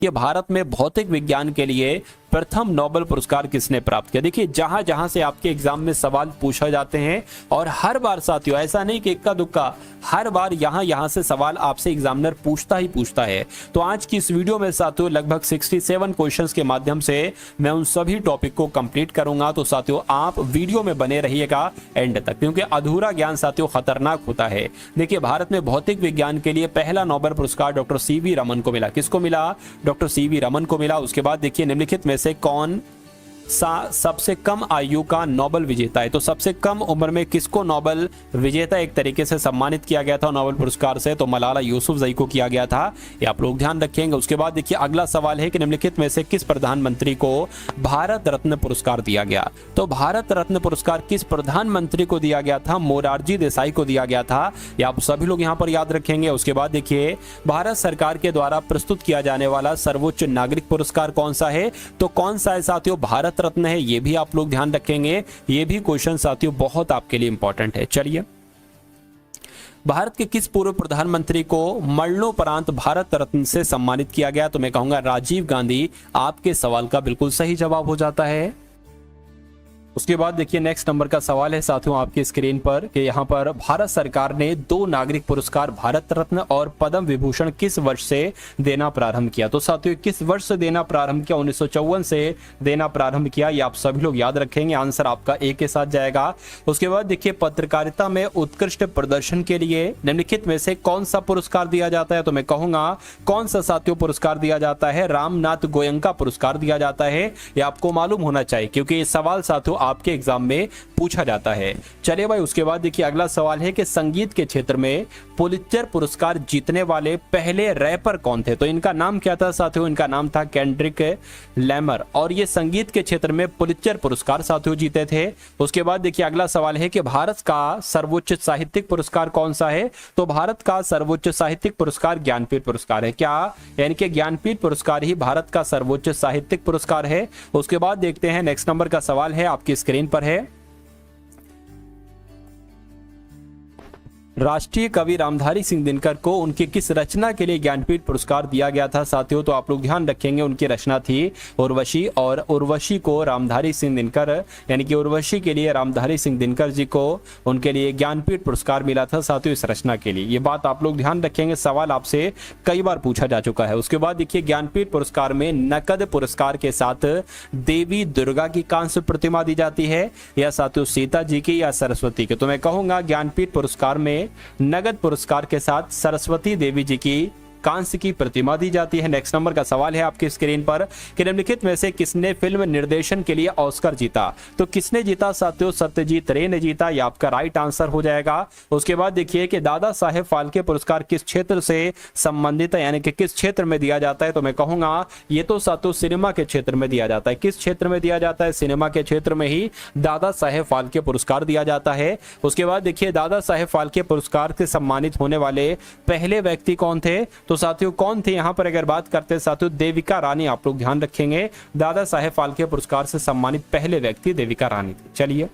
कि भारत में भौतिक विज्ञान के लिए प्रथम नोबेल पुरस्कार किसने प्राप्त किया। देखिए जहां जहां से आपके एग्जाम में सवाल पूछा जाते हैं और हर बार साथियों ऐसा नहीं कि इक्का दुक्का, हर बार यहां से सवाल आपसे एग्जामिनर पूछता ही पूछता है। तो आज की इस वीडियो में साथियों लगभग 67 क्वेश्चंस के माध्यम से मैं उन सभी टॉपिक को कंप्लीट करूंगा। तो साथियों आप वीडियो में बने रहिएगा एंड तक, क्योंकि अधूरा ज्ञान साथियों खतरनाक होता है। देखिए भारत में भौतिक विज्ञान के लिए पहला नोबेल पुरस्कार डॉक्टर सीवी रमन को मिला। किसको मिला? डॉक्टर सीवी रमन को मिला। उसके बाद देखिए निम्नलिखित में से कौन सबसे कम आयु का नोबेल विजेता है। तो सबसे कम उम्र में किसको नोबेल विजेता एक तरीके से सम्मानित किया गया था नोबेल पुरस्कार से? तो मलाला यूसुफजई को किया गया था, ये आप लोग ध्यान रखेंगे। उसके बाद देखिए अगला सवाल है कि निम्नलिखित में से किस प्रधानमंत्री को भारत रत्न पुरस्कार दिया गया? तो भारत रत्न पुरस्कार किस प्रधानमंत्री को दिया गया था? मोरारजी देसाई को दिया गया था, ये आप सभी लोग यहाँ पर याद रखेंगे। उसके बाद देखिए भारत सरकार के द्वारा प्रस्तुत किया जाने वाला सर्वोच्च नागरिक पुरस्कार कौन सा है? तो कौन सा है साथियों? भारत रत्न है, ये भी आप लोग ध्यान रखेंगे। ये भी क्वेश्चन साथियों बहुत आपके लिए इंपॉर्टेंट है। चलिए, भारत के किस पूर्व प्रधानमंत्री को मरणोपरांत भारत रत्न से सम्मानित किया गया? तो मैं कहूंगा राजीव गांधी आपके सवाल का बिल्कुल सही जवाब हो जाता है। उसके बाद देखिए नेक्स्ट नंबर का सवाल है साथियों आपकी स्क्रीन पर कि यहाँ पर भारत सरकार ने 2 नागरिक पुरस्कार भारत रत्न और पद्म विभूषण किस वर्ष से देना प्रारंभ किया? तो साथियों किस वर्ष से देना प्रारंभ किया? 1954 से देना प्रारंभ किया, ये आप सभी लोग याद रखेंगे। आंसर आपका ए के साथ जाएगा। उसके बाद देखिए पत्रकारिता में उत्कृष्ट प्रदर्शन के लिए निम्नलिखित में से कौन सा पुरस्कार दिया जाता है? तो मैं कहूंगा कौन सा साथियों पुरस्कार दिया जाता है? रामनाथ गोयनका पुरस्कार दिया जाता है, ये आपको मालूम होना चाहिए क्योंकि ये सवाल साथियों आपके एग्जाम में पूछा जाता है। चलिए भाई, उसके बाद देखिए अगला सवाल है कि संगीत के क्षेत्र में पुलित्जर पुरस्कार जीतने वाले पहले रैपर कौन थे? तो इनका नाम क्या था साथियों? इनका नाम था केंड्रिक लैमर और ये संगीत के क्षेत्र में पुलित्जर पुरस्कार साथियों जीते थे। उसके बाद देखिए अगला सवाल है कि भारत का सर्वोच्च साहित्यिक पुरस्कार कौन सा है? तो भारत का सर्वोच्च साहित्यिक पुरस्कार ज्ञानपीठ पुरस्कार है। क्या? यानी कि ज्ञानपीठ पुरस्कार ही भारत का सर्वोच्च साहित्यिक पुरस्कार है। उसके बाद देखते हैं नेक्स्ट नंबर का सवाल है आपकी स्क्रीन पर है, राष्ट्रीय कवि रामधारी सिंह दिनकर को उनकी किस रचना के लिए ज्ञानपीठ पुरस्कार दिया गया था साथियों? तो आप लोग ध्यान रखेंगे उनकी रचना थी उर्वशी और उर्वशी को रामधारी सिंह दिनकर यानी कि उर्वशी के लिए रामधारी सिंह दिनकर जी को उनके लिए ज्ञानपीठ पुरस्कार मिला था साथियों इस रचना के लिए। ये बात आप लोग ध्यान रखेंगे, सवाल आपसे कई बार पूछा जा चुका है। उसके बाद देखिए ज्ञानपीठ पुरस्कार में नकद पुरस्कार के साथ देवी दुर्गा की कांस्य प्रतिमा दी जाती है या साथियों सीता जी की या सरस्वती की? तो मैं कहूंगा ज्ञानपीठ पुरस्कार में नगद पुरस्कार के साथ सरस्वती देवी जी की कांस्य की प्रतिमा दी जाती है। नेक्स्ट नंबर का सवाल है आपकी स्क्रीन पर कि निम्नलिखित में से किसने फिल्म निर्देशन के लिए ऑस्कर जीता? तो किसने जीता साथियों? सत्यजीत रे ने जीता, ये आपका राइट आंसर हो जाएगा। उसके बाद देखिए कि दादा साहेब फाल्के पुरस्कार किस क्षेत्र से संबंधित है यानी कि किस क्षेत्र में दिया जाता है? तो मैं कहूंगा ये तो साथियों सिनेमा के क्षेत्र में दिया जाता है। किस क्षेत्र में दिया जाता है? सिनेमा के क्षेत्र में ही दादा साहेब फाल्के पुरस्कार दिया जाता है। उसके बाद देखिए दादा साहेब फाल्के पुरस्कार से सम्मानित होने वाले पहले व्यक्ति कौन थे? तो साथियों कौन थे यहां पर अगर बात करते हैं साथियों देविका रानी, आप लोग ध्यान रखेंगे दादा साहेब फाल्के पुरस्कार से सम्मानित पहले व्यक्ति देविका रानी थे। चलिए,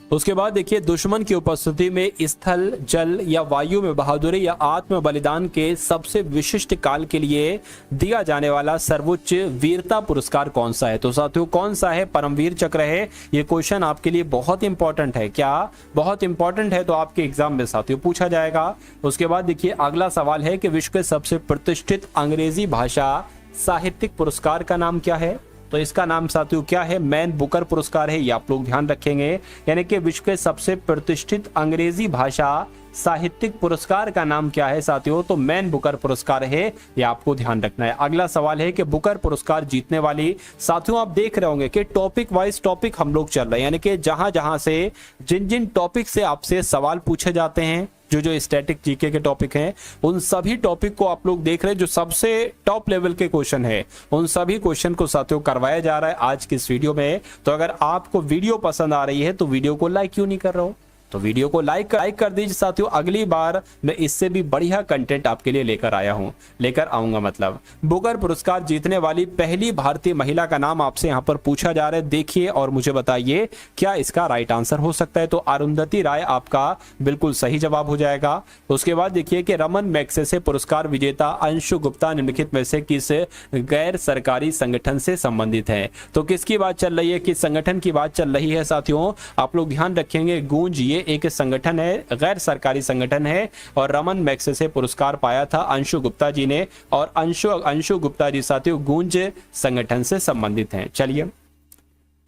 उसके बाद देखिए दुश्मन की उपस्थिति में स्थल, जल या वायु में बहादुरी या आत्म बलिदान के सबसे विशिष्ट काल के लिए दिया जाने वाला सर्वोच्च वीरता पुरस्कार कौन सा है? तो साथियों कौन सा है? परमवीर चक्र है। ये क्वेश्चन आपके लिए बहुत इंपॉर्टेंट है। क्या? बहुत इंपॉर्टेंट है, तो आपके एग्जाम में साथियों पूछा जाएगा। उसके बाद देखिए अगला सवाल है कि विश्व के सबसे प्रतिष्ठित अंग्रेजी भाषा साहित्यिक पुरस्कार का नाम क्या है? तो इसका नाम साथियों क्या है? मैन बुकर पुरस्कार है, ये आप लोग ध्यान रखेंगे। यानी कि विश्व के सबसे प्रतिष्ठित अंग्रेजी भाषा साहित्यिक पुरस्कार का नाम क्या है साथियों? तो मैन बुकर पुरस्कार है, ये आपको ध्यान रखना है। अगला सवाल है कि बुकर पुरस्कार जीतने वाली साथियों आप देख रहे होंगे कि टॉपिक वाइज टॉपिक हम लोग चल रहे हैं, यानी कि जहां जहां से जिन जिन टॉपिक से आपसे सवाल पूछे जाते हैं, जो स्टैटिक जीके के टॉपिक हैं, उन सभी टॉपिक को आप लोग देख रहे हैं। जो सबसे टॉप लेवल के क्वेश्चन है उन सभी क्वेश्चन को साथियों करवाया जा रहा है आज की इस वीडियो में। तो अगर आपको वीडियो पसंद आ रही है तो वीडियो को लाइक क्यों नहीं कर रहे हो? तो वीडियो को लाइक कर दीजिए साथियों। अगली बार मैं इससे भी बढ़िया कंटेंट आपके लिए लेकर आऊंगा। मतलब बुकर पुरस्कार जीतने वाली पहली भारतीय महिला का नाम आपसे यहाँ पर पूछा जा रहा है, देखिए और मुझे बताइए क्या इसका राइट आंसर हो सकता है। तो अरुंधति राय आपका बिल्कुल सही जवाब हो जाएगा। उसके बाद देखिए कि रमन मैग्सेसे पुरस्कार विजेता अंशु गुप्ता निम्नलिखित में से किस गैर सरकारी संगठन से संबंधित है। तो किसकी बात चल रही है, किस संगठन की बात चल रही है साथियों, आप लोग ध्यान रखेंगे। गूंज ये एक संगठन है, गैर सरकारी संगठन है और रमन मैग्सेसे पुरस्कार पाया था अंशु गुप्ता जी ने, और अंशु गुप्ता जी साथियों गूंज संगठन से संबंधित हैं। चलिए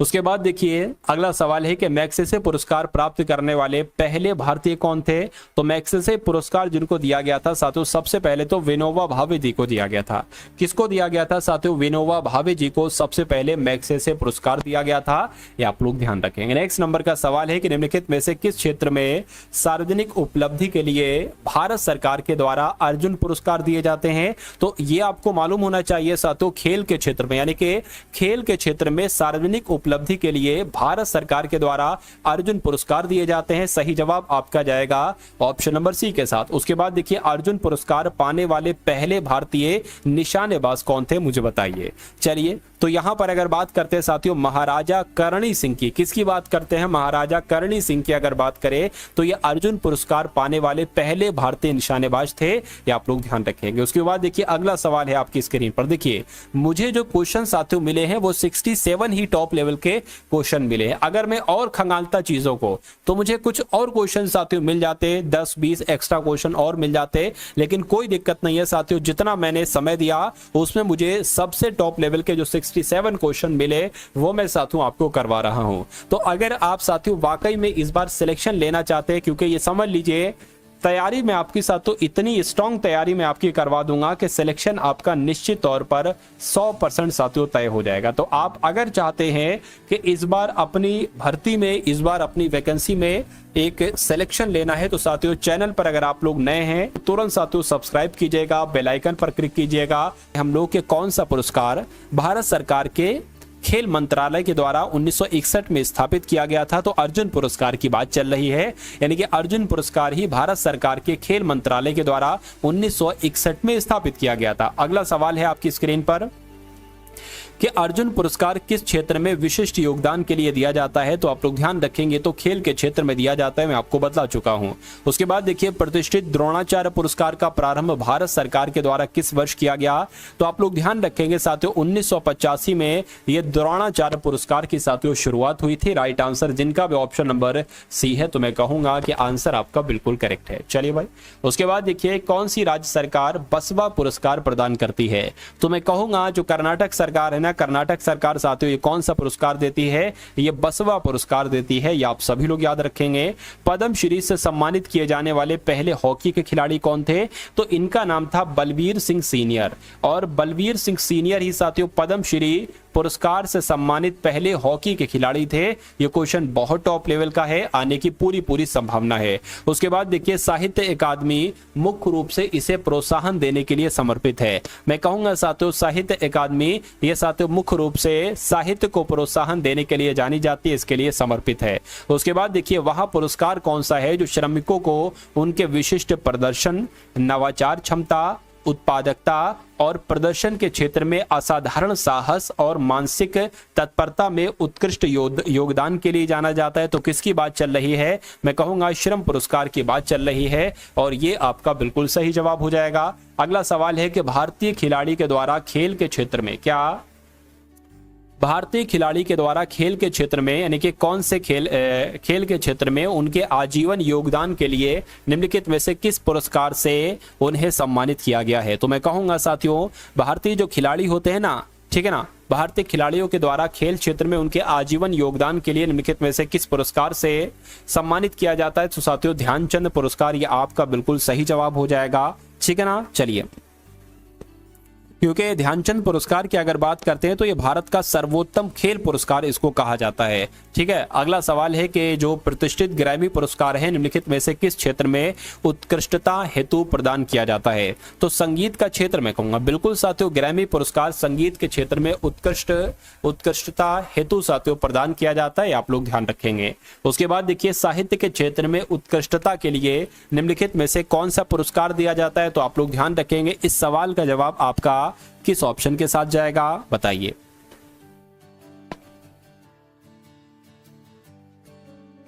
उसके बाद देखिए अगला सवाल है कि मैग्सेसे पुरस्कार प्राप्त करने वाले पहले भारतीय कौन थे। तो मैग्सेसे पुरस्कार जिनको दिया गया था साथियों, सबसे पहले तो विनोबा भावे जी को दिया गया था। किसको दिया गया था साथियों, विनोबा भावे जी को सबसे पहले मैग्सेसे पुरस्कार दिया गया था, ये आप लोग ध्यान रखेंगे। नेक्स्ट नंबर का सवाल है कि निम्नलिखित में से किस क्षेत्र में सार्वजनिक उपलब्धि के लिए भारत सरकार के द्वारा अर्जुन पुरस्कार दिए जाते हैं। तो ये आपको मालूम होना चाहिए साथियों, खेल के क्षेत्र में, यानी कि खेल के क्षेत्र में सार्वजनिक उपलब्धि के लिए भारत सरकार के द्वारा अर्जुन पुरस्कार दिए जाते हैं। सही जवाब आपका जाएगा ऑप्शन नंबर सी के साथ। उसके बाद देखिए अर्जुन पुरस्कार पाने वाले पहले भारतीय निशानेबाज कौन थे, मुझे बताइए। चलिए तो यहां पर अगर बात करते हैं साथियों महाराजा करणी सिंह की, किसकी बात करते हैं, महाराजा करणी सिंह की अगर बात करें तो ये अर्जुन पुरस्कार पाने वाले पहले भारतीय निशानेबाज थे, ये आप लोग ध्यान रखेंगे। उसके बाद देखिए अगला सवाल है आपकी स्क्रीन पर, देखिए मुझे जो क्वेश्चन साथियों मिले हैं वो 67 ही टॉप लेवल के क्वेश्चन मिले हैं। अगर मैं और खंगालता चीजों को तो मुझे कुछ और क्वेश्चन साथियों मिल जाते, 10-20 एक्स्ट्रा क्वेश्चन और मिल जाते, लेकिन कोई दिक्कत नहीं है साथियों, जितना मैंने समय दिया उसमें मुझे सबसे टॉप लेवल के जो 67 क्वेश्चन मिले वो मैं साथियों आपको करवा रहा हूं। तो अगर आप साथियों वाकई में इस बार सिलेक्शन लेना चाहते हैं, क्योंकि ये समझ लीजिए तैयारी में आपकी साथियों इतनी स्ट्रांग तैयारी में आपकी करवा दूंगा कि सिलेक्शन आपका निश्चित तौर पर 100% साथियों तय हो जाएगा। तो आप अगर चाहते हैं कि इस बार अपनी भर्ती में, इस बार अपनी वैकेंसी में एक सिलेक्शन लेना है, तो साथियों चैनल पर अगर आप लोग नए हैं तो तुरंत साथियों सब्सक्राइब कीजिएगा, बेल आइकन पर क्लिक कीजिएगा। हम लोग के कौन सा पुरस्कार भारत सरकार के खेल मंत्रालय के द्वारा 1961 में स्थापित किया गया था। तो अर्जुन पुरस्कार की बात चल रही है, यानी कि अर्जुन पुरस्कार ही भारत सरकार के खेल मंत्रालय के द्वारा 1961 में स्थापित किया गया था। अगला सवाल है आपकी स्क्रीन पर कि अर्जुन पुरस्कार किस क्षेत्र में विशिष्ट योगदान के लिए दिया जाता है। तो आप लोग ध्यान रखेंगे तो खेल के क्षेत्र में दिया जाता है, मैं आपको बता चुका हूं। उसके बाद देखिए प्रतिष्ठित द्रोणाचार्य पुरस्कार का प्रारंभ भारत सरकार के द्वारा किस वर्ष किया गया। तो आप लोग ध्यान रखेंगे साथियों 1985 में यह द्रोणाचार्य पुरस्कार की साथियों शुरुआत हुई थी। राइट आंसर जिनका भी ऑप्शन नंबर सी है, तो मैं कहूंगा कि आंसर आपका बिल्कुल करेक्ट है। चलिए भाई उसके बाद देखिए कौन सी राज्य सरकार बसवा पुरस्कार प्रदान करती है। तो मैं कहूंगा जो कर्नाटक सरकार है ना, कर्नाटक सरकार साथियों ये कौन सा पुरस्कार देती है, ये बसवा पुरस्कार देती है, ये आप सभी लोग याद रखेंगे। पद्मश्री से सम्मानित किए जाने वाले पहले हॉकी के खिलाड़ी कौन थे। तो इनका नाम था बलवीर सिंह सीनियर, और बलवीर सिंह सीनियर ही साथियों पद्मश्री पुरस्कार से सम्मानित पहले हॉकी के खिलाड़ी थे। ये क्वेश्चन बहुत टॉप लेवल का है, आने की पूरी संभावना है। उसके बाद देखिए साहित्य अकादमी मुख्य रूप से इसे प्रोत्साहन देने के लिए समर्पित है। मैं कहूंगा साथियों साहित्य अकादमी ये साथियों मुख्य रूप से साहित्य को प्रोत्साहन देने के लिए जानी जाती है, इसके लिए समर्पित है। उसके बाद देखिए वह पुरस्कार कौन सा है जो श्रमिकों को उनके विशिष्ट प्रदर्शन, नवाचार क्षमता, उत्पादकता और प्रदर्शन के क्षेत्र में असाधारण साहस और मानसिक तत्परता में उत्कृष्ट योगदान के लिए जाना जाता है। तो किसकी बात चल रही है, मैं कहूंगा श्रम पुरस्कार की बात चल रही है, और ये आपका बिल्कुल सही जवाब हो जाएगा। अगला सवाल है कि भारतीय खिलाड़ी के द्वारा खेल के क्षेत्र में भारतीय खिलाड़ी के द्वारा खेल के क्षेत्र में यानी कि कौन से खेल के क्षेत्र में उनके आजीवन योगदान के लिए निम्नलिखित में से किस पुरस्कार से उन्हें सम्मानित किया गया है। तो मैं कहूंगा साथियों भारतीय जो खिलाड़ी होते हैं ना, ठीक है ना, भारतीय खिलाड़ियों के द्वारा खेल क्षेत्र में उनके आजीवन योगदान के लिए निम्नलिखित में से किस पुरस्कार से सम्मानित किया जाता है। तो साथियों ध्यानचंद पुरस्कार, ये आपका बिल्कुल सही जवाब हो जाएगा, ठीक है ना। चलिए क्योंकि ध्यानचंद पुरस्कार की अगर बात करते हैं तो ये भारत का सर्वोत्तम खेल पुरस्कार इसको कहा जाता है। ठीक है, अगला सवाल है कि जो प्रतिष्ठित ग्रैमी पुरस्कार है निम्नलिखित में से किस क्षेत्र में उत्कृष्टता हेतु प्रदान किया जाता है? तो संगीत का क्षेत्र में कहूंगा। बिल्कुल साथियों, ग्रैमी पुरस्कार संगीत के क्षेत्र में उत्कृष्टता हेतु साथियों प्रदान किया जाता है, आप लोग ध्यान रखेंगे। उसके बाद देखिए साहित्य के क्षेत्र में उत्कृष्टता के लिए निम्नलिखित में से कौन सा पुरस्कार दिया जाता है? तो आप लोग ध्यान रखेंगे। इस सवाल का जवाब आपका किस ऑप्शन के साथ जाएगा बताइए।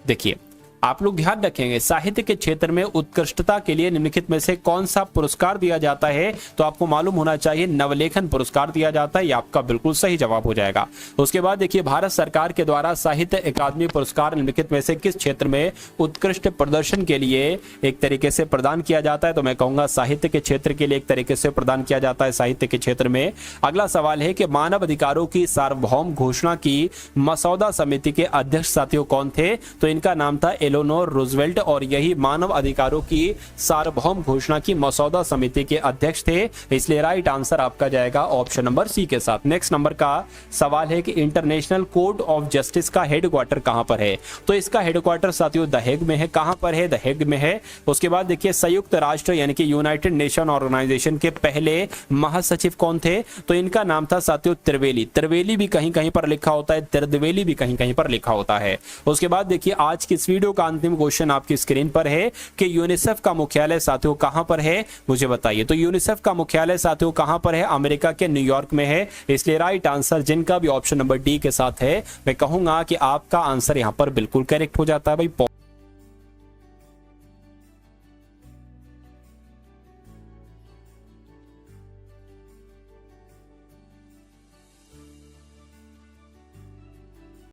देखिए आप लोग ध्यान रखेंगे, साहित्य के क्षेत्र में उत्कृष्टता के लिए निम्नलिखित में से कौन सा पुरस्कार दिया जाता है? तो आपको मालूम होना चाहिए नवलेखन पुरस्कार दिया जाता है, ये आपका बिल्कुल सही जवाब हो जाएगा। उसके बाद देखिए भारत सरकार के द्वारा साहित्य अकादमी पुरस्कार निम्नलिखित में से किस क्षेत्र में उत्कृष्ट प्रदर्शन के लिए एक तरीके से प्रदान किया जाता है? तो मैं कहूंगा साहित्य के क्षेत्र के लिए एक तरीके से प्रदान किया जाता है, साहित्य के क्षेत्र में। अगला सवाल है कि मानव अधिकारों की सार्वभौम घोषणा की मसौदा समिति के अध्यक्ष साथियों कौन थे? तो इनका नाम था एलेनोर रूजवेल्ट, और यही मानव अधिकारों की सार्वभौम घोषणा की मसौदा समिति के अध्यक्ष थे। इसलिए राइट आंसर आपका जाएगा ऑप्शन नंबर सी के साथ। नेक्स्ट नंबर का सवाल है कि इंटरनेशनल कोर्ट ऑफ जस्टिस का हेडक्वार्टर कहां पर है? तो इसका हेडक्वार्टर साथियों द हेग में है। कहां पर है? द हेग में है। उसके बाद देखिए संयुक्त राष्ट्र यानी कि यूनाइटेड नेशन ऑर्गेनाइजेशन के पहले महासचिव कौन थे? तो इनका नाम था साथियों त्रिवेली। त्रिवेली भी कहीं कहीं पर लिखा होता है, त्रिवेली भी कहीं कहीं पर लिखा होता है। उसके बाद देखिए आज की इस वीडियो का अंतिम क्वेश्चन आपकी स्क्रीन पर है कि यूनिसेफ का मुख्यालय साथियों कहां पर है? मुझे बताइए। तो यूनिसेफ का मुख्यालय साथियों कहां पर है? अमेरिका के न्यूयॉर्क में है। इसलिए राइट आंसर जिनका भी ऑप्शन नंबर डी के साथ है, मैं कहूंगा कि आपका आंसर यहां पर बिल्कुल करेक्ट हो जाता है भाई।